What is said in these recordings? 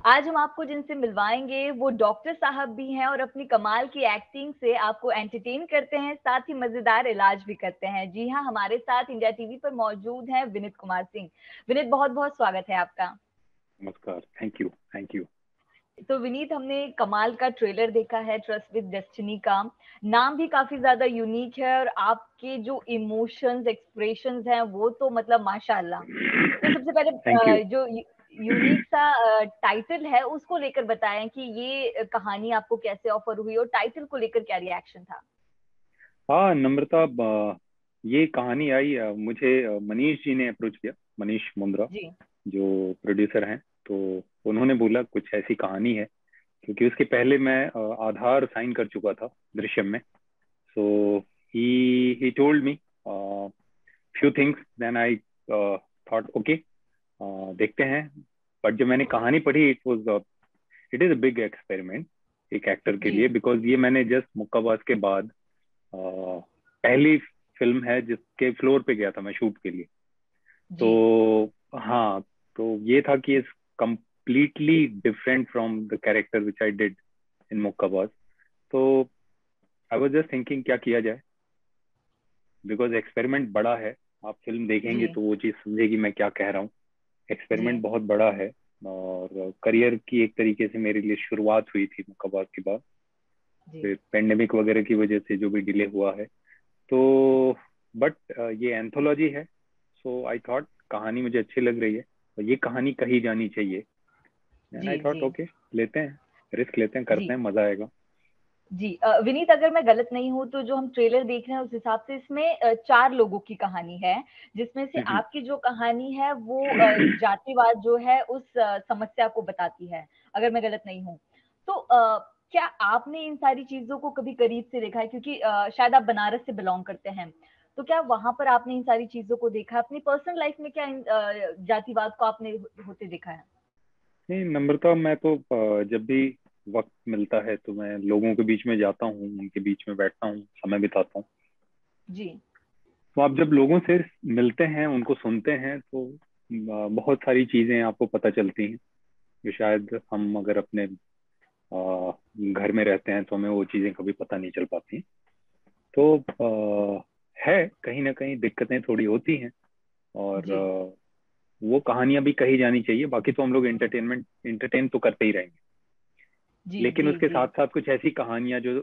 आज हम आपको जिनसे मिलवाएँगे वो डॉक्टर साहब भी हैं और अपनी कमाल की एक्टिंग से आपको एंटरटेन करते हैं, साथ ही मज़ेदार इलाज भी करते हैं। जी हाँ, हमारे साथ इंडिया टीवी पर मौजूद हैं विनीत कुमार सिंह। विनीत बहुत-बहुत स्वागत है आपका। नमस्कार। Thank you, thank you. तो विनीत हमने कमाल का ट्रेलर देखा है ट्रस्ट विद डेस्टिनी का। नाम भी काफ़ी ज़्यादा यूनिक है और आपके जो इमोशंस, एक्सप्रेशंस हैं वो तो मतलब माशाअल्लाह। तो सबसे पहले थैंक यू। जो यूनिक सा टाइटल है उसको लेकर बताएँ कि ये कहानी आपको कैसे ऑफर हुई और टाइटल को लेकर क्या रिएक्शन था? हाँ, नम्रता, ये कहानी आई, मुझे मनीष जी ने अप्रोच किया, मनीष मुंद्रा, जी, जो प्रोड्यूसर हैं। तो उन्होंने बोला कुछ ऐसी कहानी है, क्योंकि उसके पहले मैं आधार साइन कर चुका था दृश्यम में। So he told me few things, then I thought okay, देखते हैं। बट जब मैंने कहानी पढ़ी, it is a big experiment एक एक्टर के जी, लिए, बिकॉज ये मैंने जस्ट मुक्काबाज के बाद पहली फिल्म है जिसके फ्लोर पे गया था मैं शूट के लिए। जी। तो हाँ, तो ये था कि it's completely different from the character which I did in Mukkabaaz. तो आई वाज जस्ट थिंकिंग क्या किया जाए, बिकॉज एक्सपेरिमेंट बड़ा है। आप फिल्म देखेंगे जी, तो वो चीज समझेगी मैं क्या कह रहा हूँ। एक्सपेरिमेंट जी, बहुत बड़ा है, और करियर की एक तरीके से मेरे लिए शुरुआत हुई थी मुक्काबाज के बाद। जी, फिर पेंडेमिक वगैरह की वजह से जो भी डिले हुआ है, तो बट ये एंथोलॉजी है। सो आई थॉट कहानी मुझे अच्छी लग रही है और ये कहानी कही जानी चाहिए। एंड जी, आई जी, थॉट ओके, लेते हैं, रिस्क लेते हैं, करते जी। हैं, मजा आएगा। जी विनीत अगर मैं गलत नहीं हूँ तो जो हम ट्रेलर देख रहे हैं उस हिसाब से इसमें 4 लोगों की कहानी है, जिसमें से हम्म। आपकी जो कहानी है वो जातिवाद जो है उस समस्या को बताती है, अगर मैं गलत नहीं हूँ। तो क्या आपने इन सारी चीज़ों को कभी करीब से देखा है? क्योंकि शायद आप बनारस से बिलॉन्ग करते हैं, तो क्या वहाँ पर आपने इन सारी चीज़ों को देखा है? अपनी पर्सनल लाइफ में क्या इन जातिवाद को आपने होते देखा है? नहीं नम्रता, मैं तो जब भी वक्त मिलता है तो मैं लोगों के बीच में जाता हूँ, उनके बीच में बैठता हूँ, समय बिताता हूँ। जी, तो आप जब लोगों से मिलते हैं, उनको सुनते हैं, तो बहुत सारी चीजें आपको पता चलती हैं, जो शायद हम अगर अपने घर में रहते हैं तो हमें वो चीजें कभी पता नहीं चल पाती। तो है, कहीं ना कहीं दिक्कतें थोड़ी होती हैं, और जी, वो कहानियां भी कही जानी चाहिए। बाकी तो हम लोग एंटरटेन तो करते ही रहेंगे, जी, लेकिन जी, उसके जी, साथ साथ कुछ ऐसी कहानियां जो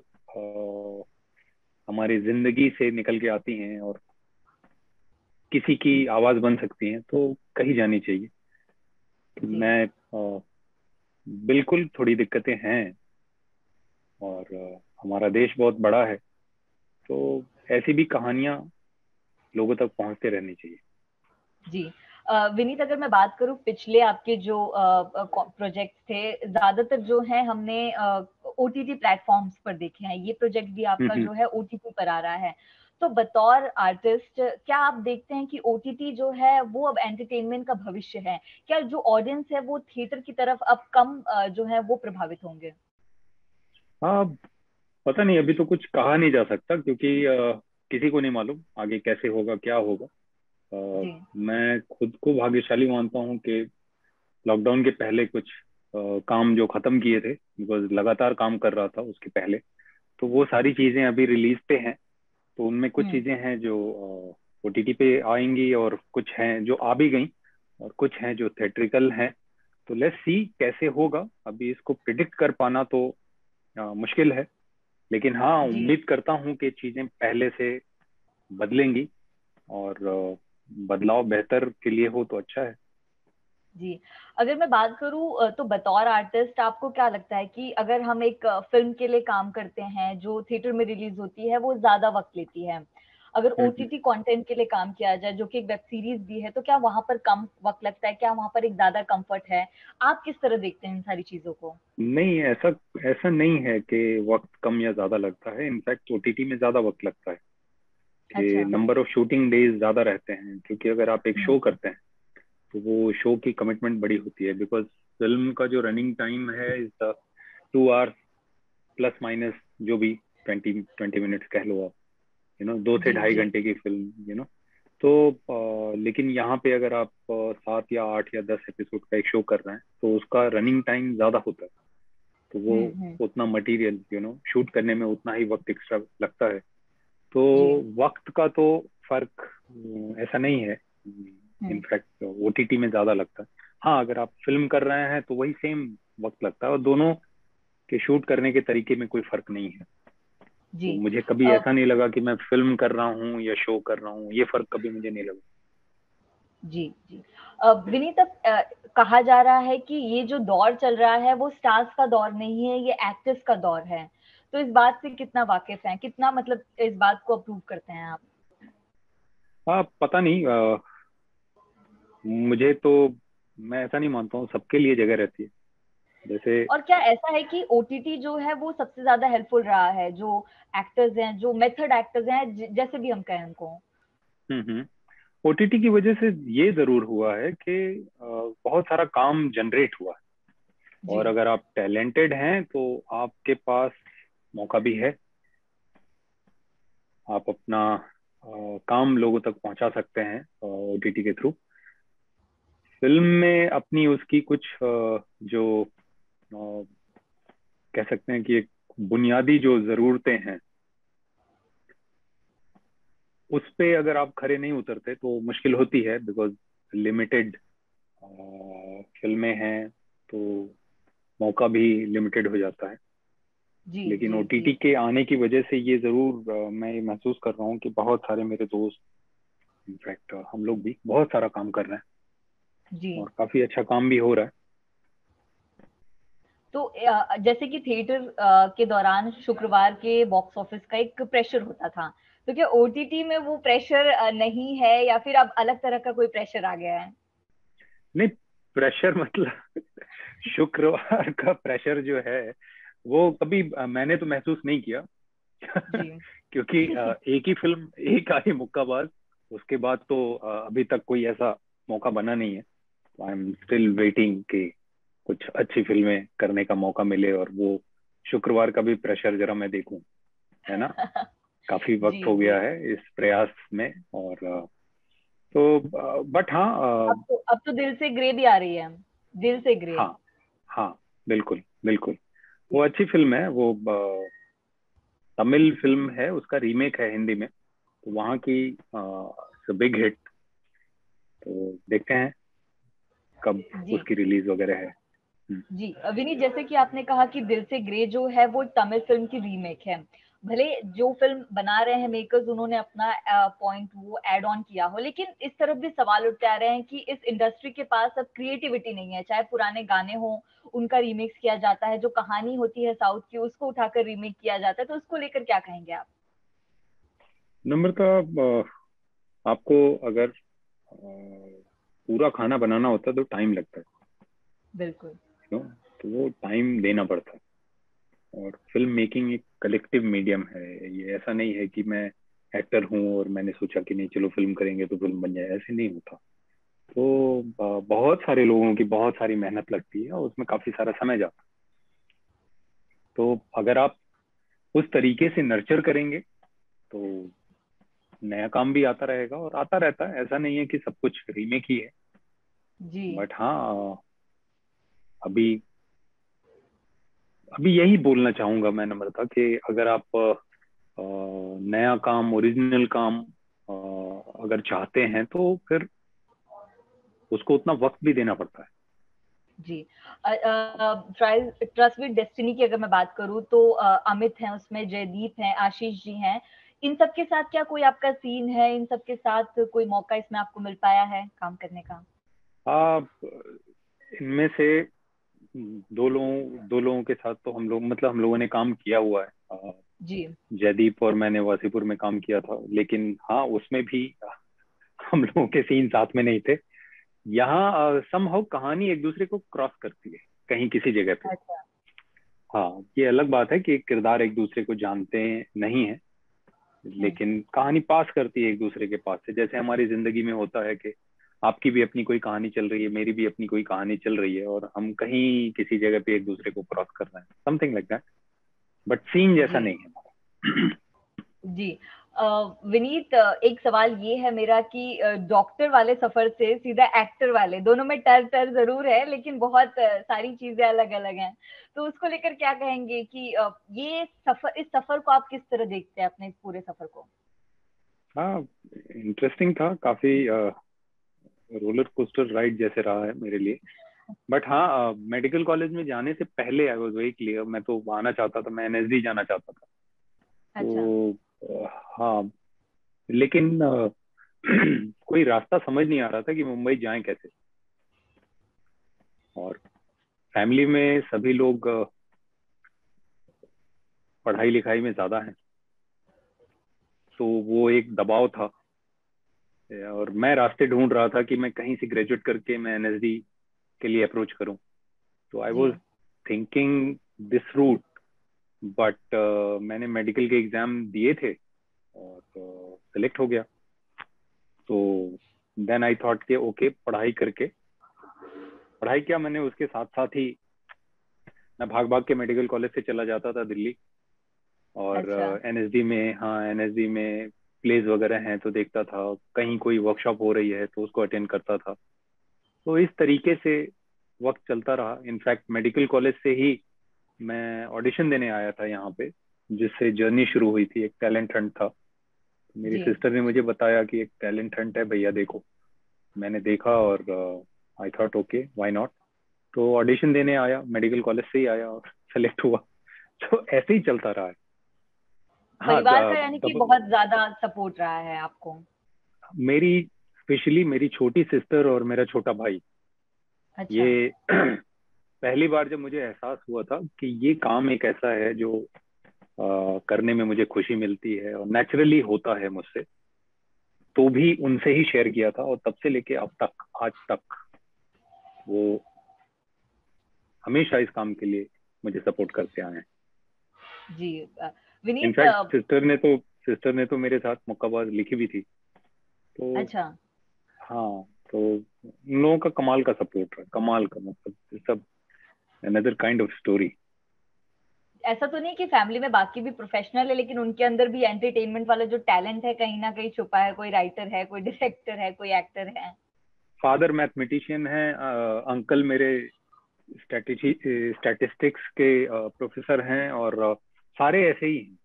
हमारी जिंदगी से निकल के आती हैं और किसी की आवाज बन सकती हैं, तो कही जानी चाहिए। तो जी। मैं बिल्कुल, थोड़ी दिक्कतें हैं, और हमारा देश बहुत बड़ा है, तो ऐसी भी कहानियां लोगों तक पहुंचते रहनी चाहिए। जी। विनीत अगर मैं बात करूँ पिछले आपके जो प्रोजेक्ट्स थे, ज़्यादातर जो हैं हमने ओटीटी प्लेटफ़ॉर्म्स पर देखे हैं। ये प्रोजेक्ट भी आपका हम्म। जो है ओटीटी पर आ रहा है। तो बतौर आर्टिस्ट क्या आप देखते हैं कि ओटीटी जो है वो अब एंटरटेनमेंट का भविष्य है? क्या जो ऑडियंस है वो थिएटर की तरफ अब कम जो है वो प्रभावित होंगे? हाँ, पता नहीं, अभी तो कुछ कहा नहीं जा सकता, क्योंकि किसी को नहीं मालूम आगे कैसे होगा, क्या होगा। जी। मैं खुद को भाग्यशाली मानता हूँ कि लॉकडाउन के पहले कुछ काम जो खत्म किए थे, बिकॉज लगातार काम कर रहा था उसके पहले, तो वो सारी चीजें अभी रिलीज पे हैं। तो उनमें कुछ हुँ। चीजें हैं जो ओटीटी पे आएंगी, और कुछ हैं जो आ भी गई, और कुछ हैं जो थिएट्रिकल हैं। तो लेट्स सी कैसे होगा, अभी इसको प्रिडिक्ट कर पाना तो मुश्किल है। लेकिन हाँ, जी। उम्मीद करता हूँ कि चीजें पहले से बदलेंगी, और बदलाव बेहतर के लिए हो तो अच्छा है। जी। अगर मैं बात करूँ तो बतौर आर्टिस्ट आपको क्या लगता है कि अगर हम एक फ़िल्म के लिए काम करते हैं, जो थिएटर में रिलीज़ होती है, वो ज़्यादा वक़्त लेती है। अगर हम्म। ओटीटी कंटेंट के लिए काम किया जाए, जो कि एक वेब सीरीज़ भी है, तो क्या वहाँ पर कम वक़्त लगता है? क्या वहाँ पर एक ज़्यादा कम्फ़र्ट है? आप किस तरह देखते हैं इन सारी चीज़ों को? नहीं, ऐसा ऐसा नहीं है कि वक्त कम या ज्यादा लगता है। इनफैक्ट ओटीटी में ज्यादा वक्त लगता है, कि अच्छा। नंबर ऑफ शूटिंग डेज ज्यादा रहते हैं, क्योंकि अगर आप एक हुँ। शो करते हैं तो वो शो की कमिटमेंट बड़ी होती है। बिकॉज फिल्म का जो रनिंग टाइम है इज 2 आवर्स प्लस माइनस, जो भी 20 20 मिनट्स कह लो आप, 2 से जी, ढाई जी। घंटे की फिल्म। तो लेकिन यहाँ पे अगर आप 7 या 8 या 10 एपिसोड का एक शो कर रहे हैं तो उसका रनिंग टाइम ज्यादा होता है, तो वो हम्म। उतना मटेरियल शूट करने में उतना ही वक्त एक्स्ट्रा लगता है। तो जी। वक्त का तो फर्क ऐसा नहीं है, हम्म। इनफैक्ट ओटीटी में ज्यादा लगता है। हाँ, अगर आप फिल्म कर रहे हैं तो वही सेम वक्त लगता है, और दोनों के शूट करने के तरीके में कोई फर्क नहीं है। जी। तो मुझे कभी ऐसा नहीं लगा कि मैं फिल्म कर रहा हूँ या शो कर रहा हूँ, ये फर्क कभी मुझे नहीं लगा। जी, जी। विनीत, अब कहा जा रहा है कि ये जो दौर चल रहा है वो स्टार्स का दौर नहीं है, ये एक्टर्स का दौर है। तो इस बात से कितना वाकिफ हैं? कितना मतलब इस बात को अप्रूव करते हैं आप? हाँ, पता नहीं, मुझे तो, मैं ऐसा नहीं मानता हूँ, सबके लिए जगह रहती है। जैसे और क्या ऐसा है कि ओटीटी जो है वो सबसे ज़्यादा हेल्पफुल रहा है, जो एक्टर्स हैं, जो मेथड एक्टर्स हैं, जैसे भी हम कहें उनको? हम्म, ओटीटी की वजह से ये जरूर हुआ है कि बहुत सारा काम जनरेट हुआ है, और जी, अगर आप टैलेंटेड हैं तो आपके पास मौका भी है, आप अपना काम लोगों तक पहुंचा सकते हैं ओटीटी के थ्रू। फिल्म में अपनी उसकी कुछ जो कह सकते हैं कि एक बुनियादी जो जरूरतें हैं, उस पे अगर आप खरे नहीं उतरते तो मुश्किल होती है, बिकॉज लिमिटेड फिल्में हैं, तो मौका भी लिमिटेड हो जाता है। जी, लेकिन जी, जी, ओटीटी के आने की वजह से ये जरूर मैं ये महसूस कर रहा हूँ कि बहुत सारे मेरे दोस्त, इनफैक्ट हम लोग भी बहुत सारा काम कर रहे हैं, जी। और काफी अच्छा काम भी हो रहा है। तो जैसे कि थिएटर के दौरान शुक्रवार के बॉक्स ऑफिस का एक प्रेशर होता था, तो क्या ओटीटी में वो प्रेशर नहीं है, या फिर अब अलग तरह का कोई प्रेशर आ गया है? नहीं, प्रेशर मतलब शुक्रवार का प्रेशर जो है वो कभी मैंने तो महसूस नहीं किया। जी। क्योंकि एक ही फिल्म, एक आई मुक्काबाज, उसके बाद तो अभी तक कोई ऐसा मौका बना नहीं है। आई एम स्टिल वेटिंग कि कुछ अच्छी फिल्में करने का मौका मिले, और वो शुक्रवार का भी प्रेशर जरा मैं देखूं, है ना। काफी वक्त जी, हो जी। गया है इस प्रयास में, और तो बट हाँ, अब तो दिल से ग्रे भी आ रही है। दिल से ग्रे। हाँ, हाँ, बिल्कुल, बिल्कुल। जी, वो अच्छी फिल्म है, वो तमिल फिल्म है, उसका रीमेक है हिंदी में, तो वहाँ की बिग हिट। तो देखते हैं कब जी, उसकी रिलीज वगैरह है। जी। विनीत, जैसे कि आपने कहा कि दिल से ग्रे जो है वो तमिल फिल्म की रीमेक है। भले जो फिल्म बना रहे हैं मेकर्स, उन्होंने अपना पॉइंट वो ऐड ऑन किया हो, लेकिन इस तरफ भी सवाल उठते आ रहे हैं कि इस इंडस्ट्री के पास अब क्रिएटिविटी नहीं है। चाहे पुराने गाने हों, उनका रीमिक्स किया जाता है, जो कहानी होती है साउथ की उसको उठाकर रीमेक किया जाता है। तो उसको लेकर क्या कहेंगे आप? नम्रता, आपको अगर पूरा खाना बनाना होता है तो टाइम लगता है, बिल्कुल। तो वो टाइम देना पड़ता है। और फिल्म मेकिंग एक कलेक्टिव मीडियम है, ये ऐसा नहीं है कि मैं एक्टर हूँ और मैंने सोचा कि नहीं चलो फिल्म करेंगे तो फिल्म बन जाए, ऐसे नहीं होता। तो बहुत सारे लोगों की बहुत सारी मेहनत लगती है, और उसमें काफी सारा समय जाता है। तो अगर आप उस तरीके से नर्चर करेंगे तो नया काम भी आता रहेगा, और आता रहता है, ऐसा नहीं है कि सब कुछ रीमेक ही है। जी। बट हाँ, अभी अभी यही बोलना चाहूंगा मैं नम्रता, कि अगर आप नया काम, ओरिजिनल काम अगर चाहते हैं तो फिर उसको उतना वक्त भी देना पड़ता है। जी। ट्रस्ट विद डेस्टिनी की अगर मैं बात करूँ तो अमित हैं उसमें, जयदीप हैं, आशीष जी हैं। इन सब के साथ क्या कोई आपका सीन है? इन सब के साथ कोई मौका इसमें आपको मिल पाया है काम करने का? आप इनमें से दो लोगों के साथ तो हम लोग, मतलब हम लोगों ने काम किया हुआ है। जी। जयदीप और मैंने वासीपुर में काम किया था, लेकिन हाँ, उसमें भी हम लोगों के सीन साथ में नहीं थे। यहाँ समहाउ कहानी एक दूसरे को क्रॉस करती है कहीं किसी जगह पे। अच्छा। हाँ, ये अलग बात है कि किरदार एक दूसरे को जानते नहीं है, हुँ। लेकिन कहानी पास करती है एक दूसरे के पास से, जैसे हमारी जिंदगी में होता है कि आपकी भी अपनी कोई कहानी चल रही है, मेरी भी अपनी कोई कहानी चल रही है, और हम कहीं किसी जगह पे एक दूसरे को क्रॉस कर रहे हैं, something like that. But scene जैसा जी। नहीं है हमारा। जी। विनीत, एक सवाल ये है मेरा कि डॉक्टर वाले सफर से सीधा एक्टर वाले, दोनों में टर टर जरूर है लेकिन बहुत सारी चीजें अलग अलग हैं। तो उसको लेकर क्या कहेंगे कि ये सफर, इस सफर को आप किस तरह देखते हैं, अपने इस पूरे सफर को? हाँ, इंटरेस्टिंग था काफी। रोलर कोस्टर राइड जैसे रहा है मेरे लिए। बट हाँ, मेडिकल कॉलेज में जाने से पहले आई वाज वेरी क्लियर, मैं तो आना चाहता था, मैं एनएसडी जाना चाहता था। अच्छा। तो हाँ, लेकिन कोई रास्ता समझ नहीं आ रहा था कि मुंबई जाएं कैसे। और फैमिली में सभी लोग पढ़ाई लिखाई में ज्यादा हैं, तो वो एक दबाव था। और मैं रास्ते ढूंढ रहा था कि मैं कहीं से ग्रेजुएट करके मैं एनएसडी के लिए अप्रोच करूं। तो आई जी। Was thinking this route. But मैंने मेडिकल के एग्जाम दिए थे और सिलेक्ट हो गया। तो देन आई थॉट कि ओके, पढ़ाई करके, पढ़ाई किया मैंने, उसके साथ साथ ही मैं भाग भाग के मेडिकल कॉलेज से चला जाता था दिल्ली। और अच्छा। एनएसडी में, हाँ एनएसडी में प्लेस वगैरह हैं तो देखता था, कहीं कोई वर्कशॉप हो रही है तो उसको अटेंड करता था। तो इस तरीके से वक्त चलता रहा। इनफैक्ट मेडिकल कॉलेज से ही मैं ऑडिशन देने आया था यहाँ पे, जिससे जर्नी शुरू हुई थी। एक टैलेंट हंट था। मेरी जी। सिस्टर ने मुझे बताया कि एक टैलेंट हंट है भैया, देखो। मैंने देखा और आई थॉट ओके, व्हाई नॉट। तो ऑडिशन देने आया, मेडिकल कॉलेज से ही आया और सेलेक्ट हुआ। तो ऐसे ही चलता रहा है। हाँ, परिवार का यानी कि तब बहुत ज्यादा सपोर्ट रहा है आपको? मेरी, स्पेशली मेरी छोटी सिस्टर और मेरा छोटा भाई, अच्छा। ये पहली बार जब मुझे एहसास हुआ था कि ये काम एक ऐसा है जो करने में मुझे खुशी मिलती है और नेचुरली होता है मुझसे, तो भी उनसे ही शेयर किया था। और तब से लेके अब तक, आज तक, वो हमेशा इस काम के लिए मुझे सपोर्ट करते आए हैं। जी। विनीत, इनफैक्ट सिस्टर ने तो मेरे साथ मुक्काबाज लिखी भी थी। तो अच्छा। हाँ, तो इन लोगों का कमाल का सपोर्ट है, कमाल का, मतलब सब अनदर काइंड ऑफ स्टोरी। ऐसा तो नहीं कि फैमिली में बाकी भी प्रोफेशनल है लेकिन उनके अंदर भी एंटरटेनमेंट वाला जो टैलेंट है कहीं ना कहीं छुपा है? कोई राइटर है, कोई डायरेक्टर है, कोई एक्टर है? फादर मैथमेटिशियन है, अंकल मेरे स्टैटिस्टिक्स के प्रोफेसर हैं, और सारे ऐसे ही हैं।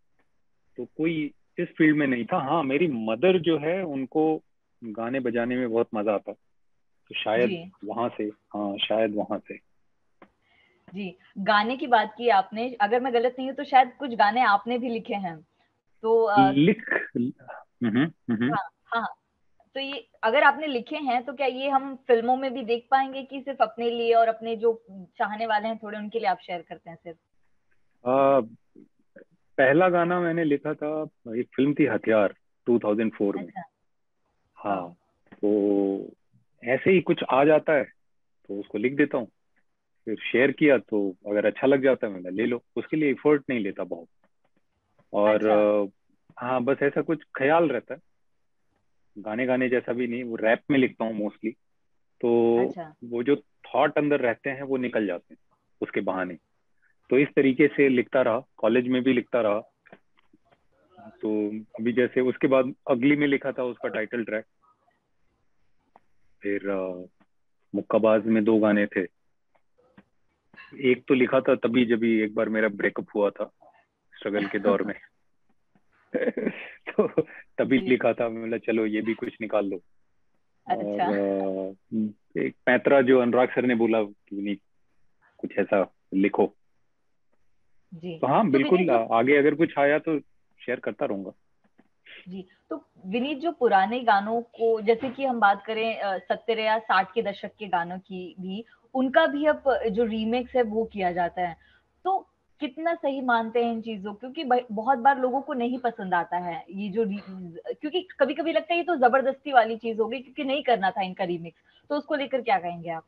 तो कोई इस फील्ड में नहीं था। हाँ, मेरी मदर जो है, उनको गाने बजाने में बहुत मजा आता, तो जी। शायद वहां से, हाँ शायद वहां से। जी। गाने की बात की आपने, अगर मैं गलत नहीं हूँ तो शायद कुछ गाने आपने भी लिखे हैं। तो लिख हम्म। हाँ। हाँ। तो ये अगर आपने लिखे हैं तो क्या ये हम फिल्मों में भी देख पाएंगे कि सिर्फ अपने लिए और अपने जो चाहने वाले हैं थोड़े उनके लिए आप शेयर करते हैं सिर्फ? पहला गाना मैंने लिखा था, एक फिल्म थी हथियार, 2004 में। अच्छा। हाँ, वाह। तो ऐसे ही कुछ आ जाता है तो उसको लिख देता हूँ। फिर शेयर किया तो अगर अच्छा लग जाता है, मैं ले लो, उसके लिए एफर्ट नहीं लेता बहुत। और अच्छा। हाँ, बस ऐसा कुछ ख्याल रहता है। गाने गाने जैसा भी नहीं, वो रैप में लिखता हूँ मोस्टली। तो अच्छा। वो जो थॉट अंदर रहते हैं वो निकल जाते हैं उसके बहाने। तो इस तरीके से लिखता रहा, कॉलेज में भी लिखता रहा। तो अभी जैसे उसके बाद अगली में लिखा था उसका टाइटल ट्रैक। फिर मुक्काबाज में दो गाने थे। एक तो लिखा था तभी जब एक बार मेरा ब्रेकअप हुआ था, स्ट्रगल के दौर में। तो तभी जी। लिखा था, मतलब चलो ये भी कुछ निकाल लो। अच्छा। और एक पैंतरा जो अनुराग सर ने बोला कि नहीं, कुछ ऐसा लिखो। जी। तो हाँ तो विनीत बिल्कुल, जो आगे अगर कुछ आया तो शेयर करता रहूंगा। जी, तो विनीत जो पुराने गानों को, जैसे कि हम बात करें 70 या 60 के दशक के गानों की भी, उनका भी अब जो रीमेक्स है वो किया जाता है। तो कितना सही मानते हैं इन चीजों? क्योंकि बहुत बार लोगों को नहीं पसंद आता है ये जो क्योंकि कभी कभी लगता है ये तो जबरदस्ती वाली चीज हो गई क्योंकि नहीं करना था इनका रीमिक्स। तो उसको लेकर क्या कहेंगे आप?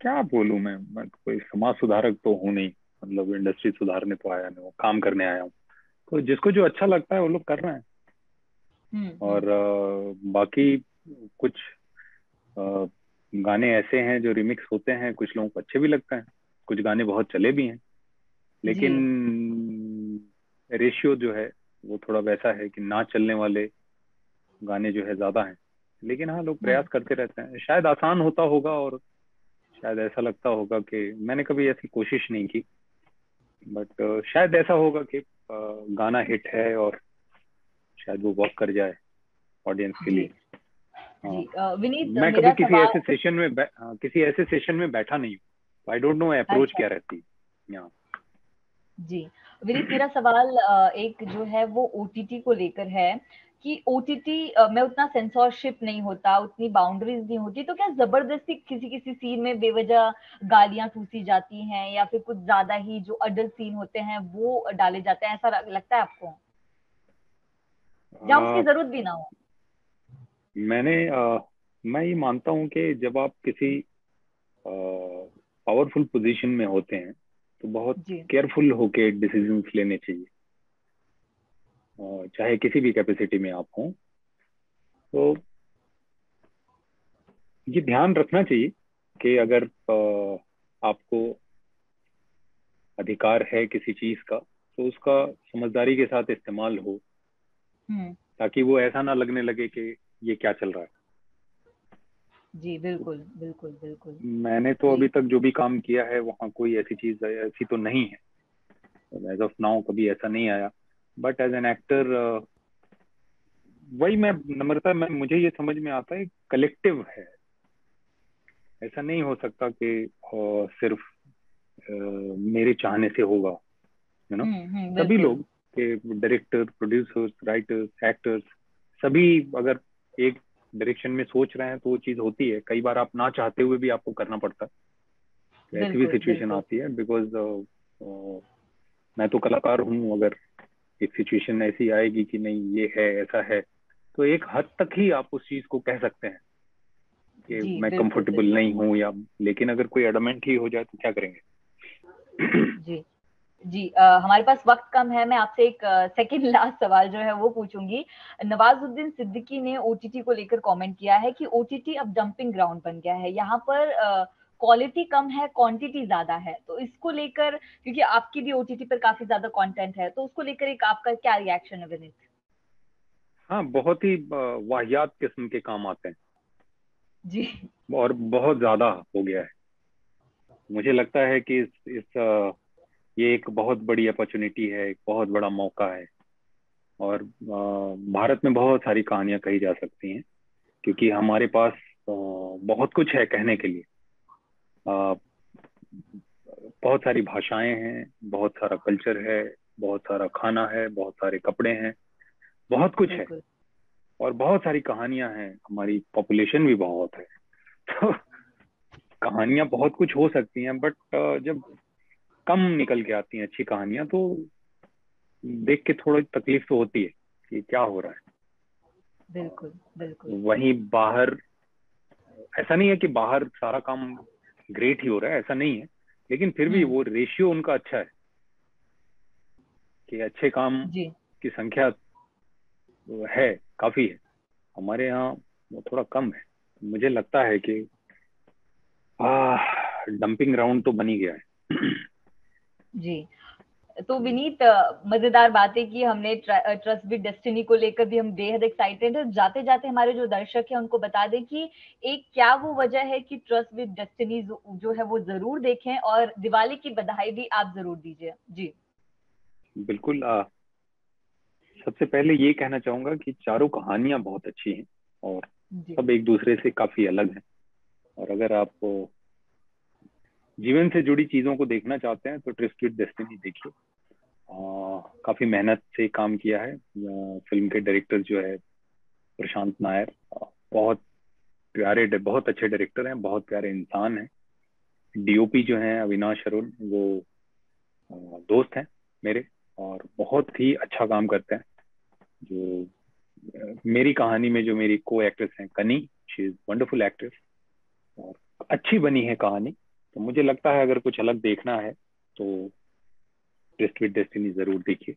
क्या बोलूं मैं तो कोई समाज सुधारक तो हूँ नहीं। मतलब इंडस्ट्री सुधारने तो आया नहीं, वो काम करने आया हूँ। तो जिसको जो अच्छा लगता है वो लोग कर रहे हैं। हम्म। और बाकी कुछ अ, गाने ऐसे हैं जो रिमिक्स होते हैं, कुछ लोगों को अच्छे भी लगते हैं, कुछ गाने बहुत चले भी हैं। जी। लेकिन रेशियो जो है वो थोड़ा वैसा है कि ना चलने वाले गाने जो है ज्यादा हैं। लेकिन हाँ, लोग प्रयास करते रहते हैं। शायद आसान होता होगा, और शायद ऐसा लगता होगा कि मैंने कभी ऐसी कोशिश नहीं की, बट शायद ऐसा होगा कि गाना हिट है और शायद वो वर्क कर जाए ऑडियंस के जी लिए। हाँ, जी। विनीत, मैं कभी मेरा किसी सवाल। ऐसे सेशन में किसी ऐसे सेशन में बैठा नहीं हूँ। आई डोंट नो अप्रोच अच्छा। क्या रहती है यहाँ। जी। विनीत, मेरा सवाल एक जो है वो ओटीटी को लेकर है कि ओटीटी में उतना सेंसरशिप नहीं होता, उतनी बाउंड्रीज नहीं होती, तो क्या जबरदस्ती किसी किसी सीन में बेवजह गालियां ठूसी जाती हैं, या फिर कुछ ज्यादा ही जो अडल्ट सीन होते हैं वो डाले जाते हैं, ऐसा लगता है आपको, या उसकी आ, जरूरत भी ना हो? मैं ये मानता हूँ कि जब आप किसी पावरफुल पोजीशन में होते हैं तो बहुत जी। केयरफुल होके डिसीजंस लेने चाहिए। चाहे किसी भी कैपेसिटी में आप हों, तो ये ध्यान रखना चाहिए कि अगर आपको अधिकार है किसी चीज का, तो उसका समझदारी के साथ इस्तेमाल हो, हम्म। ताकि वो ऐसा ना लगने लगे कि ये क्या चल रहा है। जी, बिल्कुल बिल्कुल बिल्कुल। मैंने तो जी। अभी तक जो भी काम किया है वहाँ कोई ऐसी चीज ऐसी तो नहीं है, एज ऑफ नाउ कभी ऐसा नहीं आया। बट एज एन एक्टर, वही मैं नम्रता में मुझे ये समझ में आता है, कलेक्टिव है। ऐसा नहीं हो सकता कि सिर्फ मेरे चाहने से होगा, यू नो। सभी बिल्कुल। लोग के, डायरेक्टर, प्रोड्यूसर्स, राइटर्स, एक्टर्स, सभी अगर एक डायरेक्शन में सोच रहे हैं तो वो चीज होती है। कई बार आप ना चाहते हुए भी आपको करना पड़ता है, तो ऐसी भी बिल्कुल सिचुएशन बिल्कुल। आती है। बिकॉज मैं तो कलाकार हूँ। अगर एक सिचुएशन ऐसी आएगी कि नहीं ये है, ऐसा है, तो एक हद तक ही आप उस चीज को कह सकते हैं कि जी, मैं बिल्कुल कंफर्टेबल बिल्कुल। नहीं हूँ, या लेकिन अगर कोई एडमेंट ही हो जाए तो क्या करेंगे। जी जी। हमारे पास वक्त कम है, मैं आपसे एक सेकंड लास्ट सवाल जो है वो पूछूंगी। नवाजुद्दीन सिद्दीकी ने ओटीटी को लेकर कमेंट किया है कि ओटीटी अब डंपिंग ग्राउंड बन गया है, यहाँ पर क्वालिटी कम है, क्वांटिटी ज्यादा है, तो इसको लेकर, क्योंकि आपकी भी ओटीटी पर काफी ज्यादा कंटेंट है, तो उसको लेकर एक आपका क्या रिएक्शन है विनीत? हाँ, बहुत ही वाहियात किस्म के काम आते हैं, जी। और बहुत ज्यादा हो गया है। मुझे लगता है कि ये एक बहुत बड़ी अपॉर्चुनिटी है, एक बहुत बड़ा मौका है। और भारत में बहुत सारी कहानियां कही जा सकती हैं, क्योंकि हमारे पास बहुत कुछ है कहने के लिए। अ, बहुत सारी भाषाएं हैं, बहुत सारा कल्चर है, बहुत सारा खाना है, बहुत सारे कपड़े हैं, बहुत कुछ है। बिल्कुल। और बहुत सारी कहानियां हैं, हमारी पॉपुलेशन भी बहुत है। तो कहानियां बहुत कुछ हो सकती हैं, बट जब कम निकल के आती हैं अच्छी कहानियां, तो देख के थोड़ी तकलीफ तो होती है कि क्या हो रहा है। बिल्कुल बिल्कुल। वहीं बाहर ऐसा नहीं है कि बाहर सारा काम ग्रेट ही हो रहा है, ऐसा नहीं है। लेकिन फिर भी हम्म। वो रेशियो उनका अच्छा है कि अच्छे काम जी। की संख्या है, काफी है। हमारे यहाँ वो थोड़ा कम है। मुझे लगता है कि डंपिंग ग्राउंड तो बन ही गया है। जी। तो विनीत, मजेदार बातें की हमने, ट्रस्ट विद डेस्टिनी को लेकर भी हम बेहद एक्साइटेड है। जाते जाते हमारे जो दर्शक हैं उनको बता दें कि एक क्या वो वजह है कि ट्रस्ट विद डेस्टिनी जो है वो जरूर देखें, और दिवाली की बधाई भी आप जरूर दीजिए। जी। बिल्कुल। सबसे पहले ये कहना चाहूंगा कि चारों कहानियां बहुत अच्छी हैं, और जी। सब एक दूसरे से काफी अलग हैं। और अगर आप जीवन से जुड़ी चीजों को देखना चाहते हैं तो ट्विस्टेड डेस्टिनी देखिए। काफी मेहनत से काम किया है। फिल्म के डायरेक्टर जो है प्रशांत नायर, बहुत बहुत अच्छे डायरेक्टर हैं, बहुत प्यारे इंसान हैं। डीओपी जो है अविनाश अरुण, वो दोस्त हैं मेरे, और बहुत ही अच्छा काम करते हैं। जो मेरी कहानी में जो मेरी को एक्ट्रेस हैं कनी, शी इज वंडरफुल एक्ट्रेस, और अच्छी बनी है कहानी। तो मुझे लगता है अगर कुछ अलग देखना है तो ट्विस्ट विद डेस्टिनी जरूर देखिए।